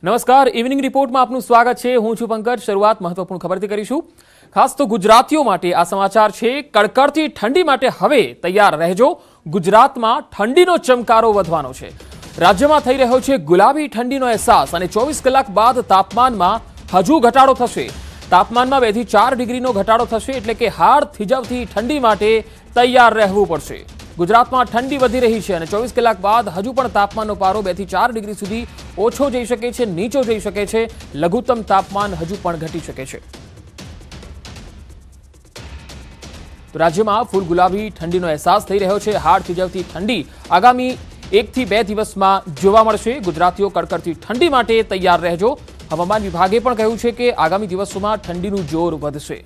નમસ્કાર, ઇવનિંગ રિપોર્ટમાં આપનું સ્વાગત છે। હું છું પંકજ। શરૂઆત મહત્વપૂર્ણ ખબરથી કરીશું। ખાસ તો ગુજરાતીઓ માટે આ સમાચાર છે। કડકડતી ઠંડી માટે હવે તૈયાર રહેજો। ગુજરાતમાં ઠંડીનો ચમકારો વધવાનો છે। રાજ્યમાં થઈ રહ્યો છે ગુલાબી ઠંડીનો અહેસાસ અને 24 કલાક બાદ તાપમાનમાં હજુ ઘટાડો થશે। તાપમાનમાં 2 થી 4 ડિગ્રીનો ઘટાડો થશે, એટલે કે હાડ થીજવતી ઠંડી માટે તૈયાર રહેવું પડશે। ગુજરાતમાં ઠંડી વધી રહી છે અને 24 કલાક બાદ હજુ પણ તાપમાનનો પારો 2 થી 4 ડિગ્રી સુધી ઓછો જઈ શકે છે, નીચો જઈ શકે છે। લઘુત્તમ તાપમાન હજુ પણ ઘટી શકે છે। તો રાજ્યમાં ફૂલ ગુલાબી ઠંડીનો અહેસાસ થઈ રહ્યો છે। હાડ થીજવતી ઠંડી આગામી 1 થી 2 દિવસમાં જોવા મળશે। ગુજરાતીઓ કડકડતી ઠંડી માટે તૈયાર રહેજો। હવામાન વિભાગે પણ કહ્યું છે કે આગામી દિવસોમાં ઠંડીનું જોર વધશે।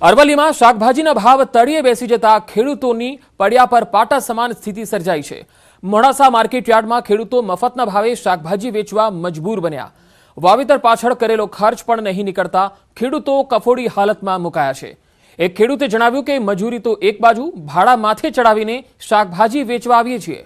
અરવલ્લીમાં શાકભાજીના ભાવ તળિયે બેસી જતા ખેડૂતોની પડ્યા પર પાટા સમાન સ્થિતિ સર્જાઈ છે। મોડાસા માર્કેટ યાર્ડમાં ખેડૂતો મફતના ભાવે શાકભાજી વેચવા મજબૂર બન્યા। વાવેતર પાછળ કરેલો ખર્ચ પણ નહીં નીકળતા ખેડૂતો કફોડી હાલતમાં મુકાયા છે। એક ખેડૂતે જણાવ્યું કે મજૂરી તો એક બાજુ, ભાડા માથે ચડાવીને શાકભાજી વેચવા આવીએ છીએ।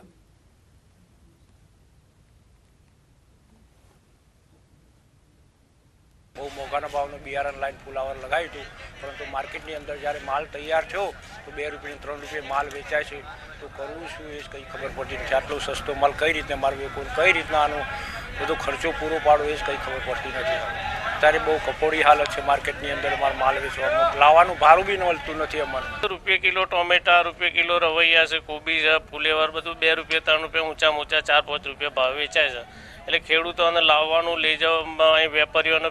બહુ મોંઘાના ભાવનું બિયારણ લાઈન ફુલાવર લગાવ્યું હતું, પરંતુ માર્કેટની અંદર જ્યારે માલ તૈયાર થયો તો 2 રૂપિયા 3 રૂપિયા માલ વેચાય છે। તો કરવું શું એ કંઈ ખબર પડતી નથી। આટલો સસ્તો માલ કઈ રીતે માલ વેચવો, કઈ રીતના આનો બધો ખર્ચો પૂરો પાડવો એ જ કંઈ ખબર પડતી નથી। અત્યારે બહુ કફોડી હાલત છે માર્કેટની અંદર। અમારે માલ વેચવાનું લાવવાનું ભાડું બી મળતું નથી અમારે। રૂપિયા કિલો ટોમેટા, રૂપિયા કિલો રવૈયા છે, કોબી છે, ફુલેવર બધું 2 રૂપિયા 3 રૂપિયા ઊંચામાં ઊંચા 4-5 રૂપિયા ભાવ વેચાય છે। એટલે ખેડૂતોને લાવવાનું લઈ જવામાં, અહીં વેપારીઓને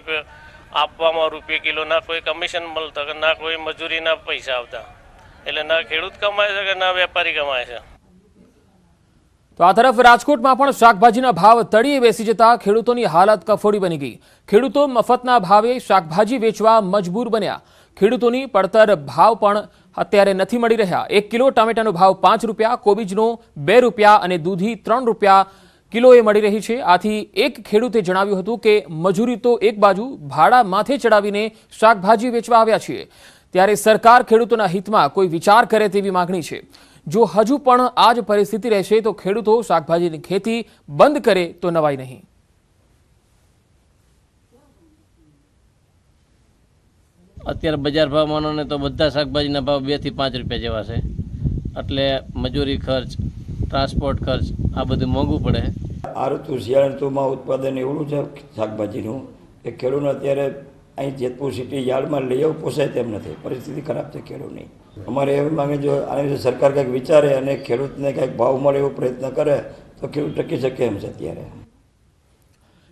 આપવામાં રૂપિયા કિલો ના કોઈ કમિશન મળતા, ના કોઈ મજૂરીના પૈસા આવતા। એટલે ના ખેડૂત કમાય છે કે ના વેપારી કમાય છે। તો આ તરફ રાજકોટમાં પણ શાકભાજીના ભાવ તળિયે બેસી જતા ખેડૂતોની હાલત કફોડી બની ગઈ। ખેડૂતો મફતના ભાવે શાકભાજી વેચવા મજબૂર બન્યા। ખેડૂતોની પડતર ભાવ પણ અત્યારે નથી મળી રહ્યા। 1 કિલો ટામેટાનો ભાવ 5 રૂપિયા, કોબીજનો 2 રૂપિયા અને દૂધી 3 રૂપિયા કિલોએ મળી રહી છે। આથી એક ખેડૂતે જણાવ્યું હતું કે મજૂરી તો એક બાજુ, ભાડા માથે ચડાવીને શાકભાજી વેચવા આવ્યા છીએ। ત્યારે સરકાર ખેડૂતોના હિતમાં કોઈ વિચાર કરે તેવી માંગણી છે। જો હજુ પણ આ જ પરિસ્થિતિ રહેશે તો ખેડૂતો શાકભાજીની ખેતી બંધ કરે તો નવાઈ નહીં। અત્યારે બજાર ભાવ માનો ને તો બધા શાકભાજીના ભાવ 2 થી 5 રૂપિયા જેવા છે। એટલે મજૂરી ખર્ચ, ટ્રાન્સપોર્ટ ખર્ચ આ બધું મોંઘું પડે। આ ઋતુ શિયાળા ઋતુમાં ઉત્પાદન એવું છે શાકભાજીનું કે ખેડૂતને અત્યારે અહીં જેતપુર સિટી યાર્ડમાં લઈ આવવું પોસાય તેમ નથી। પરિસ્થિતિ ખરાબ છે ખેડૂતની। અમારે એવી માંગે જો આની વિશે સરકાર કંઈક વિચારે અને ખેડૂતને કંઈક ભાવ મળે એવો પ્રયત્ન કરે તો ખેડૂત ટકી શકે એમ છે। અત્યારે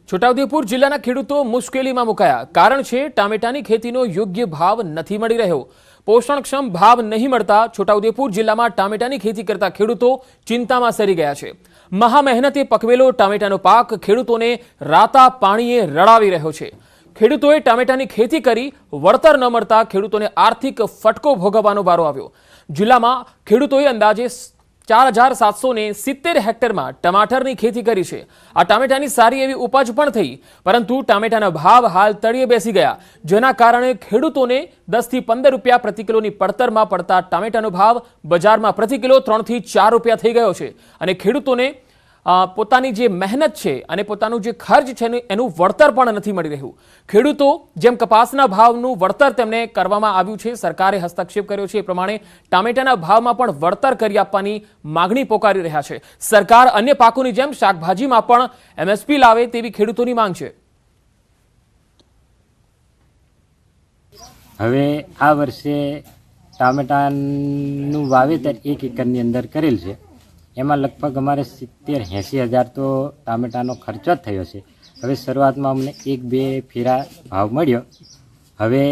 છોટાઉદેપુર જિલ્લાના ખેડૂતો મુશ્કેલીમાં મુકાયા। કારણ છે ટામેટાની ખેતીનો યોગ્ય ભાવ નથી મળી રહ્યો। પોષણક્ષમ ભાવ નહીં મળતા છોટાઉદેપુર જિલ્લામાં ટામેટાની ખેતી કરતા ખેડૂતો ચિંતામાં સરી ગયા છે। મહા મહેનતે પકવેલો ટામેટાનો પાક ખેડૂતોને રાતા પાણીએ રડાવી રહ્યો છે। ખેડૂતોએ ટામેટાની ખેતી કરી વળતર ન મળતા ખેડૂતોને આર્થિક ફટકો ભોગવવાનો વારો આવ્યો। જિલ્લામાં ખેડૂતોએ અંદાજે 4770 હેક્ટરમાં ટમાટરની ખેતી કરી છે। આ ટામેટાની સારી એવી ઉપજ પણ થઈ, પરંતુ ટામેટાના ભાવ હાલ તળિયે બેસી ગયા, જેના કારણે ખેડૂતોને 10 થી 15 રૂપિયા પ્રતિ કિલોની પડતરમાં પડતા ટામેટાનો ભાવ બજારમાં પ્રતિ કિલો 3 થી 4 રૂપિયા થઈ ગયો છે અને ખેડૂતોને પોતાની જે મહેનત છે અને પોતાનું જે ખર્ચ છે એનું વળતર પણ નથી મળી રહ્યું। ખેડૂતો જેમ કપાસના ભાવનું વળતર તેમને કરવામાં આવ્યું છે, સરકારે હસ્તક્ષેપ કર્યો છે, એ પ્રમાણે ટામેટાના ભાવમાં પણ વળતર કરી આપવાની માગણી પોકારી રહ્યા છે। સરકાર અન્ય પાકોની જેમ શાકભાજીમાં પણ MSP લાવે તેવી ખેડૂતોની માંગ છે। હવે આ વર્ષે ટામેટાનું વાવેતર 1 એકરની અંદર કરેલ છે। એમાં લગભગ અમારે 70-80 હજાર તો ટામેટાનો ખર્ચો જ થયો છે। હવે શરૂઆતમાં અમને 1-2 ફેરા ભાવ મળ્યો। હવે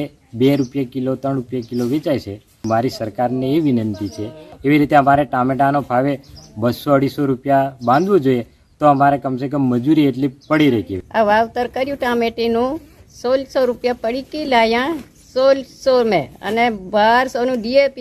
2 રૂપિયા કિલો 3 રૂપિયા કિલો વેચાય છે। મારી સરકારને એ વિનંતી છે, એવી રીતે અમારે ટામેટાનો ભાવે 200-250 રૂપિયા બાંધવું જોઈએ તો અમારે કમસે કમ મજૂરી એટલી પડી રહી। આ વાવતર કર્યું ટામેટીનું 1600 રૂપિયા પડી કી લાયા 1600 મેં અને 1200નું DAP।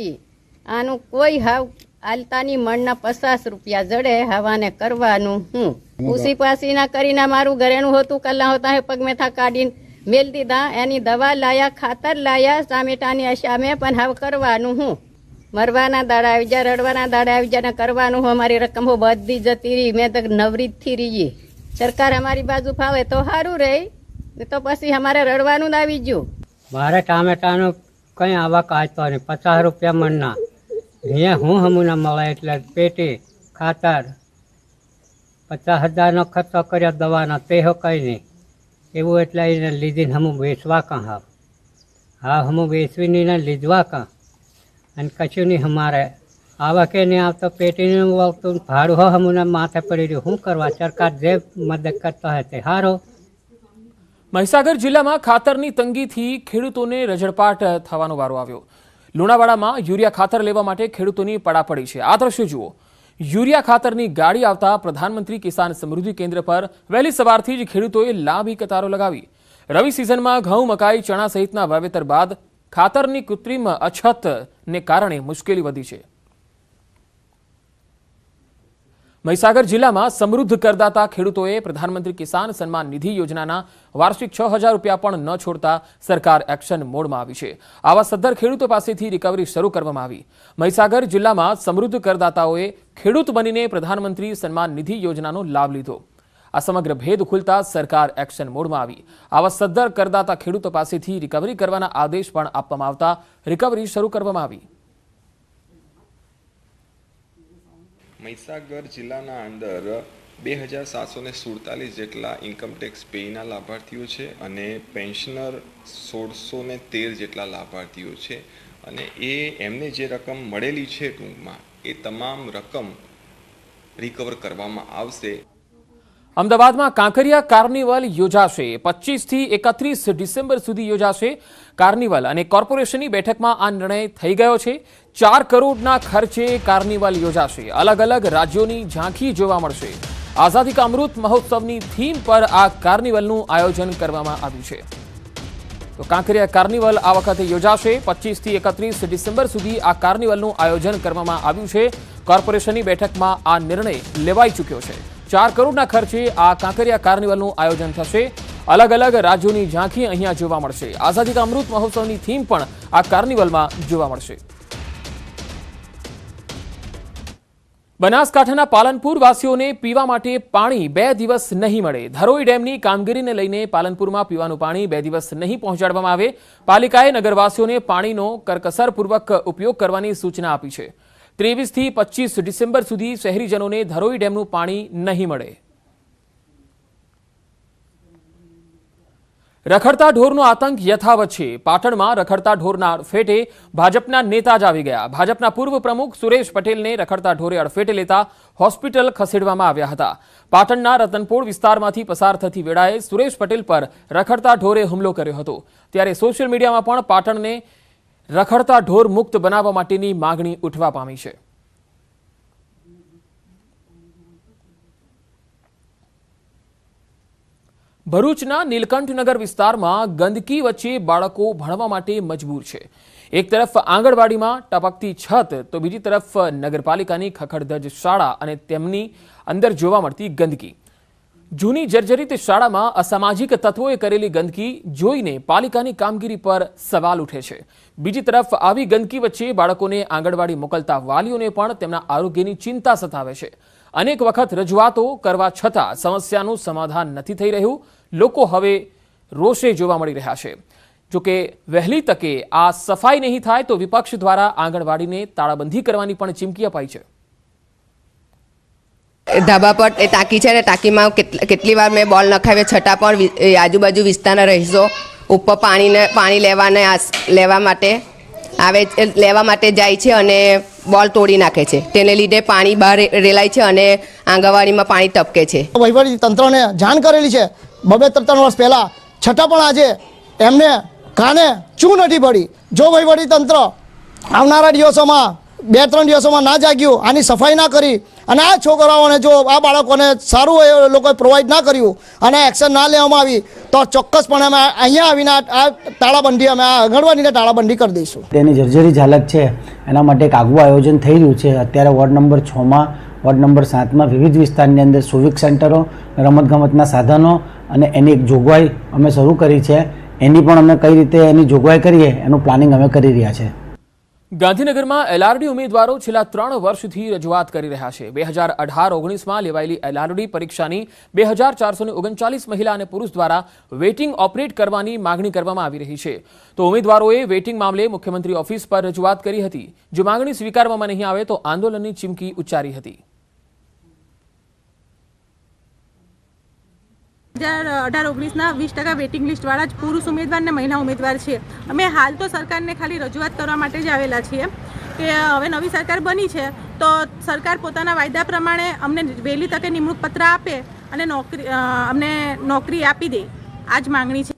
આનું કોઈ હાવ આલતાની મણના 50 રૂપિયા જડે હવાને કરવાનું। હું ઉસી પાસીના કરીને મારું ઘરેણું હોતું કલ્લા હોતા હે પગ મેથા કાઢીને મેલ દીધા। એની દવા લાયા, ખાતર લાયા ટામેટાની અશામે, પણ હવે કરવાનું હું। મરવાના દાડા આવી જાય, રડવાના દાડા આવી જાય ને કરવાનું હોય, અમારી રકમો બધી જતી રહી. મેં તો નવરીતથી રહીએ. સરકાર અમારી બાજુ ફાવે તો સારું રહે, તો પછી અમારે રડવાનું જ આવી ગયું. મારે ટામેટાનું કંઈ આવક આવતો નહીં. 50 રૂપિયા મણના અહીંયા હું હમુના મળે એટલે પેટી ખાતર 50,000નો ખર્ચો કર્યો દવાના, તે હો કંઈ નહીં એવું. એટલે એને લીધીને હમું વેચવા કાં હા હમું વેચવીને એને લીધવા કાં અને કશું નહીં. અમારે આવકે નહીં આવતો, પેટીનું વળતું ભાડું હો હમુના માથે પડી રહ્યું. શું કરવા? સરકાર જે મદદ કરતો હોય તે સારો. મહીસાગર જિલ્લામાં ખાતરની તંગીથી ખેડૂતોને રઝળપાટ થવાનો વારો આવ્યો. લુણાવાડામાં યુરિયા ખાતર લેવા માટે ખેડૂતોની પડાપડી છે. આ દ્રશ્ય જુઓ. યુરિયા ખાતરની ગાડી આવતા પ્રધાનમંત્રી કિસાન સમૃદ્ધિ કેન્દ્ર પર વહેલી સવારથી જ ખેડૂતોએ લાંબી કતારો લગાવી. રવિ સિઝનમાં ઘઉં, મકાઈ, ચણા સહિતના વાવેતર બાદ ખાતરની કૃત્રિમ અછતને કારણે મુશ્કેલી વધી છે. મહીસાગર જિલ્લામાં સમૃદ્ધ કરદાતા ખેડૂતોએ પ્રધાનમંત્રી કિસાન સન્માન નિધિ યોજનાના વાર્ષિક 6,000 રૂપિયા પણ ન છોડતા સરકાર એક્શન મોડમાં આવી છે. આવા સદ્ધર ખેડૂતો પાસેથી રિકવરી શરૂ કરવામાં આવી. મહીસાગર જિલ્લામાં સમૃદ્ધ કરદાતાઓએ ખેડૂત બનીને પ્રધાનમંત્રી સન્માન નિધિ યોજનાનો લાભ લીધો. આ સમગ્ર ભેદ ખુલતા સરકાર એક્શન મોડમાં આવી. આવા સદ્ધર કરદાતા ખેડૂતો પાસેથી રિકવરી કરવાના આદેશ પણ આપવામાં આવતા રિકવરી શરૂ કરવામાં આવી. મહીસાગર જિલ્લાના અંદર 2,747 જેટલા ઇન્કમટેક્સ પેઈના લાભાર્થીઓ છે અને પેન્શનર 1,613 જેટલા લાભાર્થીઓ છે. અને એમને જે રકમ મળેલી છે ટૂંકમાં એ તમામ રકમ રિકવર કરવામાં આવશે. અમદાવાદમાં કાંકરિયા કાર્નિવલ યોજાશે. 25 થી 31 ડિસેમ્બર સુધી યોજાશે કાર્નિવલ અને કોર્પોરેશનની બેઠકમાં આ નિર્ણય થઈ ગયો છે. 4 કરોડના ખર્ચે કાર્નિવલ યોજાશે. અલગ અલગ રાજ્યોની ઝાંખી જોવા મળશે. આઝાદી કા અમૃત મહોત્સવની થીમ પર આ કાર્નિવલનું આયોજન કરવામાં આવ્યું છે. તો કાંકરિયા કાર્નિવલ આ વખતે યોજાશે. 25 થી 31 ડિસેમ્બર સુધી આ કાર્નિવલનું આયોજન કરવામાં આવ્યું છે. કોર્પોરેશનની બેઠકમાં આ નિર્ણય લેવાઈ ચૂક્યો છે. 4 કરોડના ખર્ચે આ કાંકરિયા કાર્નિવલનું આયોજન થશે. અલગ અલગ રાજ્યોની ઝાંખી અહીંયા જોવા મળશે. આઝાદી કા અમૃત મહોત્સવની થીમ પણ આ કાર્નિવલમાં જોવા મળશે. બનાસકાંઠાના પાલનપુર વાસીઓને પીવા માટે પાણી 2 દિવસ નહીં મળે. ધરોઈ ડેમની કામગીરીને લઈને પાલનપુરમાં પીવાનું પાણી 2 દિવસ નહીં પહોંચાડવામાં આવે. પાલિકાએ નગરવાસીઓને પાણીનો કરકસરપૂર્વક ઉપયોગ કરવાની સૂચના આપી છે. 23 થી 25 ડિસેમ્બર સુધી શહેરીજનોને ધરોઈ ડેમનું પાણી નહીં મળે. રખડતા ઢોરનો આતંક યથાવત છે. પાટણમાં રખડતા ઢોરના અડફેટે ભાજપના નેતા જ આવી ગયા. ભાજપના પૂર્વ પ્રમુખ સુરેશ પટેલને રખડતા ઢોરે અડફેટે લેતા હોસ્પિટલ ખસેડવામાં આવ્યા હતા. પાટણના રતનપોળ વિસ્તારમાંથી પસાર થતી વેળાએ સુરેશ પટેલ પર રખડતા ઢોરે હુમલો કર્યો હતો. ત્યારે સોશિયલ મીડિયામાં પણ પાટણને રખડતા ઢોર મુક્ત બનાવવા માટેની માગણી ઉઠવા પામી છે. ભરૂચના નીલકંઠનગર વિસ્તારમાં ગંદકી વચ્ચે બાળકો ભણવા માટે મજબૂર છે. એક તરફ આંગણવાડીમાં ટપકતી છત તો બીજી તરફ નગરપાલિકાની ખખડધજ શાળા અને તેમની અંદર જોવા મળતી ગંદકી. જૂની જર્જરિત શાળામાં અસામાજિક તત્વોએ કરેલી ગંદકી જોઈને પાલિકાની કામગીરી પર સવાલ ઉઠે છે. બીજી તરફ આવી ગંદકી વચ્ચે બાળકોને આંગણવાડી મોકલતા વાલીઓને પણ તેમના આરોગ્યની ચિંતા સતાવે છે. અનેક વખત રજૂઆતો કરવા છતાં સમસ્યાનું સમાધાન નથી થઈ રહ્યું. લોકો હવે રોષે જોવા મળી રહ્યા છે. જોકે વહેલી તકે આ સફાઈ નહીં થાય તો વિપક્ષ દ્વારા આંગણવાડીને તાળાબંધી કરવાની પણ ચીમકી અપાઈ છે. ધાબા પર એ ટાંકી છે ને ટાંકીમાં કેટલી વાર મેં બોલ નખાવ્યો છતાં પણ આજુબાજુ વિસ્તારના રહીશો ઉપર પાણી લેવા માટે જાય છે અને બોલ તોડી નાખે છે. તેને લીધે પાણી બહાર રેલાય છે અને આંગણવાડીમાં પાણી ટપકે છે. વહીવટી તંત્રને જાણ કરેલી છે 2-3 વર્ષ પહેલાં, છતાં પણ આજે એમને કાને ચૂ નથી પડી. જો વહીવટી તંત્ર આવનારા દિવસોમાં 2-3 દિવસોમાં ના જાગ્યું, આની સફાઈ ના કરી અને આ છોકરાઓને જો આ બાળકોને સારું એ લોકોએ પ્રોવાઈડ ના કર્યું અને એક્શન ના લેવામાં આવી તો ચોક્કસપણે અમે અહીંયા આવીને આ તાળાબંધી અમે આ આંગણવાડીને તાળાબંધી કરી દઈશું. તેની જર્જરી હાલત છે એના માટે એક આગવું આયોજન થઈ રહ્યું છે. અત્યારે વોર્ડ નંબર 6માં, વોર્ડ નંબર 7માં વિવિધ વિસ્તારની અંદર સિવિક સેન્ટરો, રમતગમતના સાધનો અને એની એક જોગવાઈ અમે શરૂ કરી છે. એની પણ અમે કઈ રીતે એની જોગવાઈ કરીએ એનું પ્લાનિંગ અમે કરી રહ્યા છે. ગાંધીનગરમાં એલઆરડી ઉમેદવારો છેલ્લા 3 વર્ષથી રજૂઆત કરી રહ્યા છે. 2018-19માં લેવાયેલી એલઆરડી પરીક્ષાની 2439 મહિલા અને પુરુષ દ્વારા વેઇટિંગ ઓપરેટ કરવાની માંગણી કરવામાં આવી રહી છે. તો ઉમેદવારોએ વેઇટિંગ મામલે મુખ્યમંત્રી ઓફિસ પર રજૂઆત કરી હતી. જો માંગણી સ્વીકારવામાં નહીં આવે તો આંદોલનની ચીમકી ઉચ્ચારી હતી. 2018-19ના 20% વેઇટિંગ લિસ્ટવાળા જ પુરુષ ઉમેદવાર અને મહિલા ઉમેદવાર છે. અમે હાલ તો સરકારને ખાલી રજૂઆત કરવા માટે જ આવેલા છીએ કે હવે નવી સરકાર બની છે તો સરકાર પોતાના વાયદા પ્રમાણે અમને વહેલી તકે નિમણૂક પત્ર આપે અને અમને નોકરી આપી દે. આ જ માંગણી છે.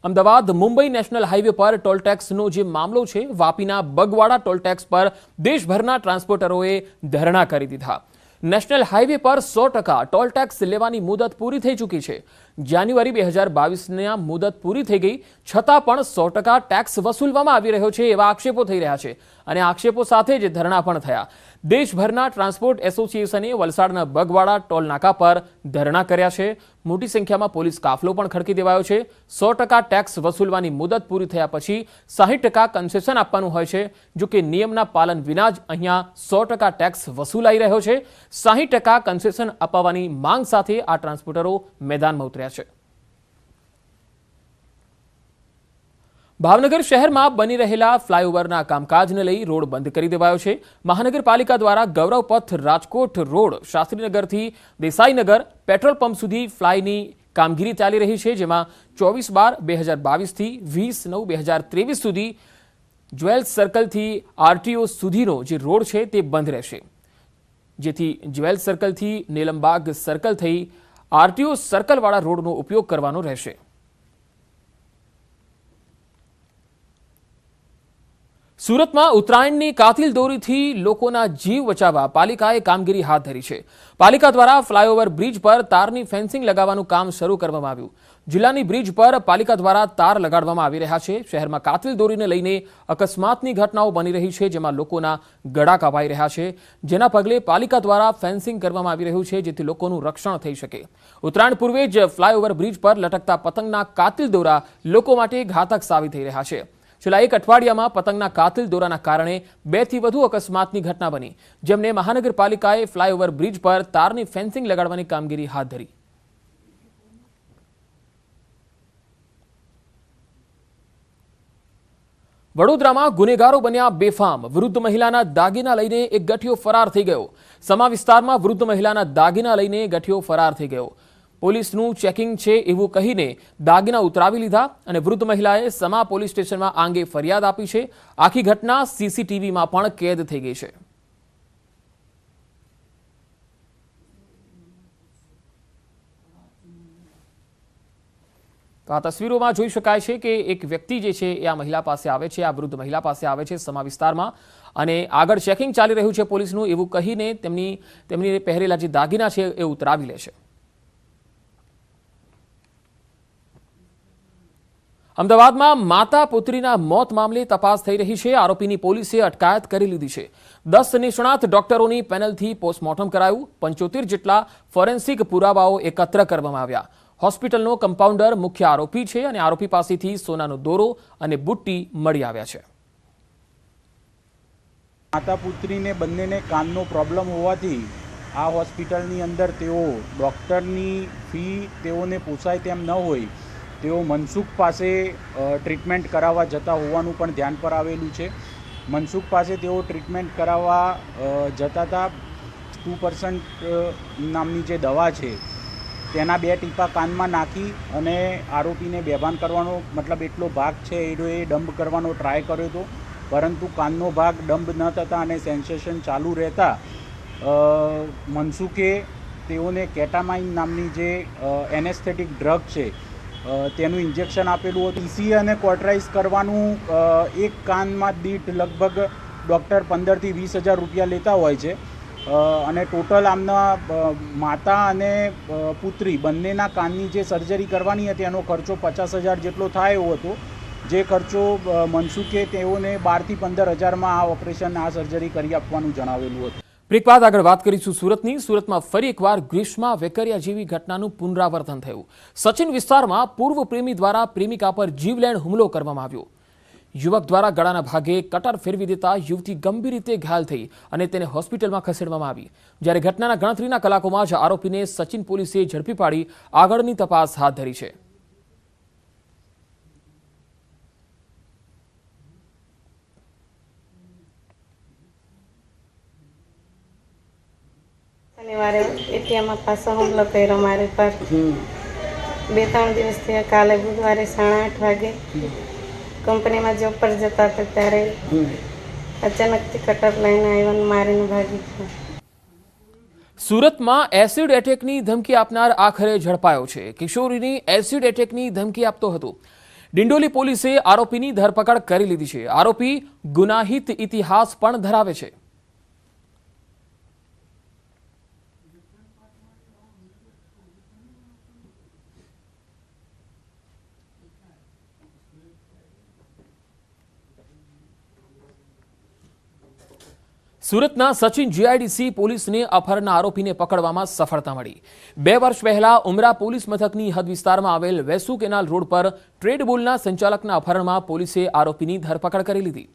અમદાવાદ મુંબઈ નેશનલ હાઈવે પર ટોલ ટેક્સનો જે મામલો છે, વાપીના બગવાડા ટોલ ટેક્સ પર દેશભરના ટ્રાન્સપોર્ટરોએ ધરણા કરી દીધા. નેશનલ હાઈવે પર 100% ટોલ ટેક્સ લેવાની મુદત પૂરી થઈ ચૂકી છે. જાન્યુઆરી 2022ની મુદત પૂરી થઈ ગઈ છતાં પણ 100% ટેક્સ વસૂલવામાં આવી રહ્યો છે એવા આક્ષેપો થઈ રહ્યા છે અને આક્ષેપો સાથે જ ધરણા પણ થયા. દેશભરના ટ્રાન્સપોર્ટ એસોસિએશને વલસાડના બગવાડા ટોલ નાકા પર ધરણા કર્યા છે. મોટી સંખ્યામાં પોલીસ કાફલો પણ ખડકી દેવાયો છે. 100% ટેક્સ વસૂલવાની મુદત પૂરી થયા પછી 60% કન્સેશન આપવાનું હોય છે. જો કે નિયમના પાલન વિના જ અહીંયા 100% ટેક્સ વસૂલાઈ રહ્યો છે. 60% કન્સેશન અપાવવાની માંગ સાથે આ ટ્રાન્સપોર્ટરો મેદાનમાં ઉતર્યા છે. ભાવનગર શહેરમાં બની રહેલા ફ્લાયઓવરના કામકાજને લઈ રોડ બંધ કરી દેવાયો છે. મહાનગરપાલિકા દ્વારા ગૌરવ પથ Rajkot road શાસ્ત્રીનગરથી Desai Nagar petrol pump સુધી ફ્લાયની કામગીરી ચાલી રહી છે, જેમાં 24/12/2022 થી 20/9/2023 સુધી જ્વેલ્સ સર્કલથી આરટીઓ સુધીનો જે રોડ છે તે બંધ રહેશે, જેથી જ્વેલ્સ સર્કલથી નીલમબાગ સર્કલ થઈ આરટીઓ સર્કલવાળા રોડનો ઉપયોગ કરવાનો રહેશે. સુરતમાં ઉત્તરાયણની કાતિલ દોરીથી લોકોના જીવ બચાવવા પાલિકાએ કામગીરી હાથ ધરી છે. પાલિકા દ્વારા ફ્લાયઓવર બ્રિજ પર તારની ફેન્સિંગ લગાવવાનું કામ શરૂ કરવામાં આવ્યું. જિલ્લાની બ્રિજ પર પાલિકા દ્વારા તાર લગાડવામાં આવી રહ્યા છે. શહેરમાં કાતિલ દોરીને લઈને અકસ્માતની ઘટનાઓ બની રહી છે, જેમાં લોકોના ગળા કપાઈ રહ્યા છે, જેના પગલે પાલિકા દ્વારા ફેન્સિંગ કરવામાં આવી રહ્યું છે, જેથી લોકોનું રક્ષણ થઈ શકે. ઉત્તરાયણ પૂર્વે જ ફ્લાયઓવર બ્રિજ પર લટકતા પતંગના કાતિલ દોરા લોકો માટે ઘાતક સાબિત થઈ રહ્યા છે. છેલ્લા એક અઠવાડિયામાં પતંગના કાતિલ દોરાના કારણે 2 થી વધુ અકસ્માતની ઘટના બની, જેમને મહાનગરપાલિકાએ ફ્લાયઓવર બ્રિજ પર તારની ફેન્સિંગ લગાડવાની કામગીરી હાથ ધરી. વડોદરામાં ગુનેગારો બન્યા બેફામ. વૃદ્ધ મહિલાના દાગીના લઈને એક ગઠિયો ફરાર થઈ ગયો. સમા વિસ્તારમાં વૃદ્ધ મહિલાના દાગીના લઈને ગઠિયો ફરાર થઈ ગયો. પોલીસનું ચેકિંગ છે એવું કહીને દાગીના ઉતરાવી લીધા અને વૃદ્ધ મહિલાએ સમા પોલીસ સ્ટેશનમાં આ અંગે ફરિયાદ આપી છે. આખી ઘટના સીસીટીવીમાં પણ કેદ થઈ ગઈ છે. તો આ તસવીરોમાં જોઈ શકાય છે કે એક વ્યક્તિ જે છે એ આ મહિલા પાસે આવે છે, આ વૃદ્ધ મહિલા પાસે આવે છે સમા વિસ્તારમાં, અને આગળ ચેકિંગ ચાલી રહ્યું છે પોલીસનું એવું કહીને તેમની પહેરેલા જે દાગીના છે એ ઉતરાવી લે છે. અમદાવાદમાં માતા પુત્રીના મોત મામલે તપાસ થઈ રહી છે. આરોપીની પોલીસે અટકાયત કરી લીધી છે. 10 નિષ્ણાત ડોક્ટરોની પેનલથી પોસ્ટમોર્ટમ કરાયું. 75 જેટલા ફોરેન્સિક પુરાવાઓ એકત્ર કરવામાં આવ્યા. હોસ્પિટલનો કમ્પાઉન્ડર મુખ્ય આરોપી છે અને આરોપી પાસેથી સોનાનો દોરો અને બુટ્ટી મળી આવ્યા છે. માતા પુત્રીને બંનેને કાનનો પ્રોબ્લેમ હોવાથી આ હોસ્પિટલની અંદર તેઓ ડૉક્ટરની ફી તેઓને પોસાય તેમ ન હોય તેઓ મનસુખ પાસે ટ્રીટમેન્ટ કરાવવા જતા હોવાનું પણ ધ્યાન પર આવેલું છે. મનસુખ પાસે તેઓ ટ્રીટમેન્ટ કરાવવા જતા હતા. 2% નામની જે દવા છે તેના 2 ટીપા કાનમાં નાખી અને આરોપીને બેભાન કરવાનો, મતલબ એટલો ભાગ છે એ ડમ્પ કરવાનો ટ્રાય કર્યો હતો, પરંતુ કાનનો ભાગ ડમ્પ ન થતા અને સેન્સેશન ચાલુ રહેતા મનસુખે તેઓને કેટામાઇન નામની જે એનેસ્થેટિક ડ્રગ છે તેનું ઇન્જેક્શન આપેલું હતું. ઇસી અને કોર્ટરાઇઝ કરવાનું એક કાનમાં દીઠ લગભગ ડૉક્ટર 15,000 થી 20,000 રૂપિયા લેતા હોય છે અને ટોટલ આમના માતા અને પુત્રી બંનેના કાનની જે સર્જરી કરવાની હતી એનો ખર્ચો 50,000 જેટલો થાય એવો હતો, જે ખર્ચો મનસુખે તેઓને 12,000 થી 15,000માં આ ઓપરેશન, આ સર્જરી કરી આપવાનું જણાવેલું હતું. બ્રેક બાદ આગળ વાત કરીશું સુરતની. સુરતમાં ફરી એકવાર ગ્રીષ્મા વેકરિયા જેવી ઘટનાનું પુનરાવર્તન થયું. સચિન વિસ્તારમાં પૂર્વ પ્રેમી દ્વારા પ્રેમિકા પર જીવલેણ હુમલો કરવામાં આવ્યો. યુવક દ્વારા ગળાના ભાગે કટર ફેરવી દેતા યુવતી ગંભીર રીતે ઘાયલ થઈ અને તેને હોસ્પિટલમાં ખસેડવામાં આવી. જ્યારે ઘટનાના ગણતરીના કલાકોમાં જ આરોપીને સચિન પોલીસે ઝડપી પાડી આગળની તપાસ હાથ ધરી છે. શનિવારે એટીએમમાં પાછો હુમલો કર્યો મારી પર. 2-3 દિવસ થયા. કાલે બુધવારે 8:30 વાગે કંપનીમાં જોબ પર જતા હતા ત્યારે અચાનકથી કટર લઈને આવ્યો અને મારીને ભાગી ગયો. સુરતમાં એસિડ એટેકની ધમકી આપનાર આખરે ઝડપાયો છે. કિશોરીની એસિડ એટેકની ધમકી આપતો હતો. ડિંડોલી પોલીસે આરોપીની ધરપકડ કરી લીધી છે. આરોપી ગુનાહિત ઇતિહાસ પણ ધરાવે છે. સુરતના સચિન જીઆઈડીસી પોલીસને અપહરણના આરોપીને પકડવામાં સફળતા મળી. 2 વર્ષ પહેલા ઉમરા પોલીસ મથકની હદ વિસ્તારમાં આવેલ વેસુ કેનાલ રોડ પર ટ્રેડબુલના સંચાલકના અપહરણમાં પોલીસે આરોપીની ધરપકડ કરી લીધી.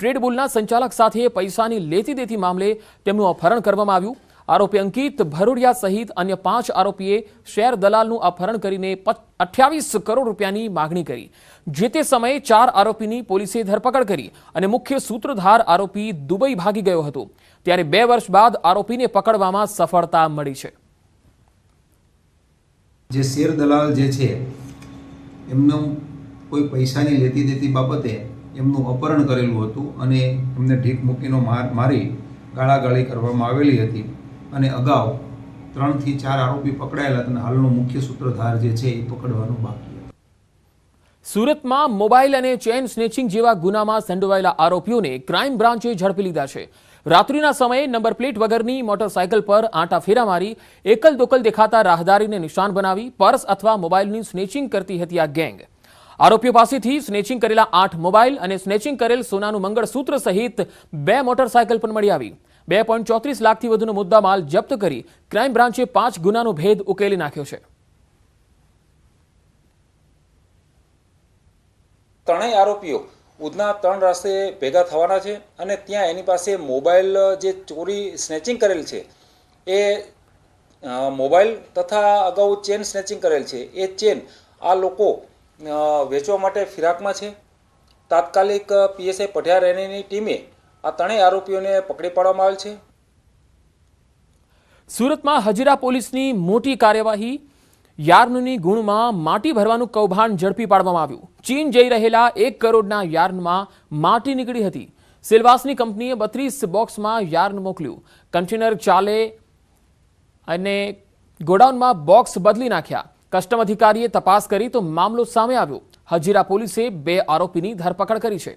ટ્રેડબુલના સંચાલક સાથે પૈસાની લેતી દેતી મામલે તેમનું અપહરણ કરવામાં આવ્યું. આરોપી અંકિત ભરોડિયા સહિત અન્ય 5 આરોપીએ શેર દલાલનું અપહરણ કરીને 28 કરોડ રૂપિયાની માગણી કરી. જે તે સમયે 4 આરોપીની પોલીસે ધરપકડ કરી અને મુખ્ય સૂત્રધાર આરોપી દુબઈ ભાગી ગયો હતો. ત્યારે 2 વર્ષ બાદ આરોપીને પકડવામાં સફળતા મળી છે. જે શેર દલાલ જે છે એમનું કોઈ પૈસાની લેતી દેતી બાબતે એમનું અપહરણ કરેલું હતું અને એમને ઢીક મૂકીનો મારી ગાળાગાળી કરવામાં આવેલી હતી અને અગાઉ 3 થી 4 આરોપી પકડાયેલા હતા અને હાલનો મુખ્ય સૂત્રધાર જે છે એ પકડવાનું બાકી. સુરતમાં મોબાઈલ અને ચેન સ્નેચિંગ જેવા ગુનામાં સંડોવાયેલા આરોપીઓને ક્રાઇમ બ્રાન્ચે ઝડપી લીધા છે. રાત્રિના સમયે નંબર પ્લેટ વગરની મોટરસાયકલ પર આંટા ફેરા મારી એકલ દોકલ દેખાતા રાહદારીને નિશાન બનાવી પર્સ અથવા મોબાઈલની સ્નેચિંગ કરતી હતી આ ગેંગ. આરોપીઓ પાસેથી સ્નેચિંગ કરેલા 8 મોબાઈલ અને સ્નેચિંગ કરેલ સોનાનું મંગળસૂત્ર સહિત 2 મોટરસાયકલ પણ મળી આવી. 2.34 લાખથી વધુનો મુદ્દામાલ જપ્ત કરી ક્રાઇમ બ્રાન્ચે 5 ગુનાનો ભેદ ઉકેલી નાખ્યો છે. ત્રણેય આરોપીઓ ઉધના 3 રસ્તે ભેગા થવાના છે અને ત્યાં એની પાસે મોબાઈલ જે ચોરી સ્નેચિંગ કરેલ છે એ મોબાઈલ તથા અગાઉ ચેન સ્નેચિંગ કરેલ છે એ ચેન આ લોકો વેચવા માટે ફિરાકમાં છે. તાત્કાલિક પીએસઆઈ પઢિયાર રેણીની ટીમે આ ત્રણેય આરોપીઓને પકડી પાડવામાં આવેલ છે. સુરતમાં હજીરા પોલીસની મોટી કાર્યવાહી. યાર્નની ગુણમાં માટી ભરવાનું કૌભાંડ ઝડપી પાડવામાં આવ્યું. ચીન જઈ રહેલા 1 કરોડના યાર્નમાં માટી નીકળી હતી. સિલવાસની કંપનીએ 32 બોક્સમાં યાર્ન મોકલ્યું. કન્ટેનર ચાલે અને ગોડાઉનમાં બોક્સ બદલી નાખ્યા. કસ્ટમ અધિકારીએ તપાસ કરી તો મામલો સામે આવ્યો. હજીરા પોલીસે 2 આરોપીની ધરપકડ કરી છે.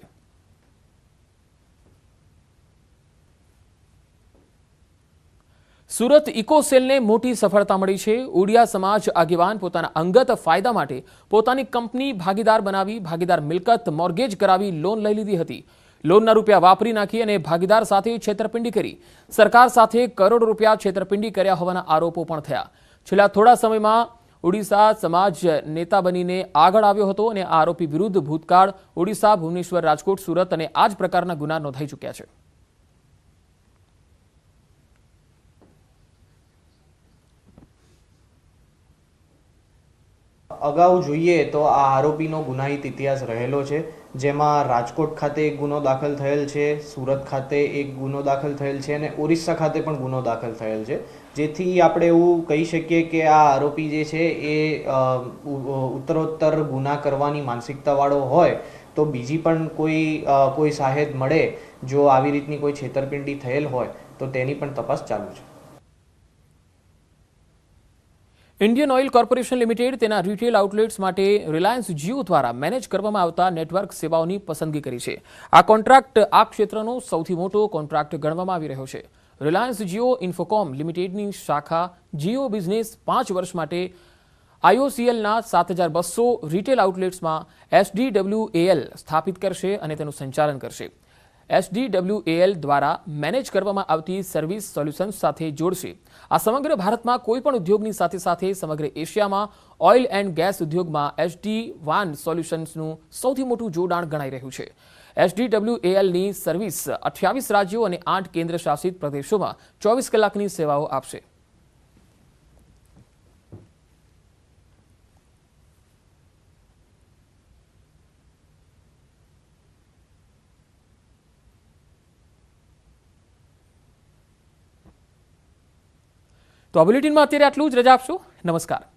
સુરત ઇકોસેલને મોટી સફળતા મળી છે. ઉડિયા સમાજ આગેવાન પોતાના અંગત ફાયદા માટે પોતાની કંપની ભાગીદાર બનાવી ભાગીદાર મિલકત મોર્ગેજ કરાવી લોન લઈ લીધી હતી. લોનના રૂપિયા વાપરી નાખી અને ભાગીદાર સાથે છેતરપિંડી કરી. સરકાર સાથે કરોડો રૂપિયા છેતરપિંડી કર્યા હોવાના આરોપો પણ થયા. છેલ્લા થોડા સમયમાં ઓડિશા સમાજ નેતા બનીને આગળ આવ્યો હતો અને આ આરોપી વિરુદ્ધ ભૂતકાળ ઓડિશા, ભુવનેશ્વર, રાજકોટ, સુરત અને આ જ પ્રકારના ગુના નોંધાઈ ચૂક્યા છે. અગાઉ જોઈએ તો આ આરોપીનો ગુનાહિત ઇતિહાસ રહેલો છે, જેમાં રાજકોટ ખાતે એક ગુનો દાખલ થયેલ છે, સુરત ખાતે એક ગુનો દાખલ થયેલ છે અને ઓરિસ્સા ખાતે પણ ગુનો દાખલ થયેલ છે. જેથી આપણે એવું કહી શકીએ કે આ આરોપી જે છે એ ઉત્તરોત્તર ગુના કરવાની માનસિકતાવાળો હોય તો બીજી પણ કોઈ સાહેદ મળે જો આવી રીતની કોઈ છેતરપિંડી થયેલ હોય તો તેની પણ તપાસ ચાલુ છે. ઇન્ડિયન ઓઇલ કોર્પોરેશન લિમિટેડ તેના રિટેલ આઉટલેટ્સ માટે રિલાયન્સ જીઓ દ્વારા મેનેજ કરવામાં આવતા નેટવર્ક સેવાઓની પસંદગી કરી છે. આ કોન્ટ્રાક્ટ આ ક્ષેત્રનો સૌથી મોટો કોન્ટ્રાક્ટ ગણવામાં આવી રહ્યો છે. રિલાયન્સ જીઓ ઇન્ફોકોમ લિમિટેડની શાખા જીઓ બિઝનેસ 5 વર્ષ માટે IOCLના 7200 રિટેલ આઉટલેટ્સમાં SDWAL સ્થાપિત કરશે અને તેનું સંચાલન કરશે. SDWAL દ્વારા મેનેજ કરવામાં આવતી સર્વિસ સોલ્યુશન્સ સાથે જોડશે. આ સમગ્ર ભારતમાં કોઈપણ ઉદ્યોગની સાથે સાથે સમગ્ર એશિયામાં ઓઇલ એન્ડ ગેસ ઉદ્યોગમાં SD-WAN સોલ્યુશન્સનું સૌથી મોટું જોડાણ ગણાઈ રહ્યું છે. SDWALની સર્વિસ 28 રાજ્યો અને 8 કેન્દ્ર શાસિત પ્રદેશોમાં 24 કલાકની સેવાઓ આપશે. તો આ બુલેટિનમાં અત્યારે આટલું જ. રજા આપશો. નમસ્કાર.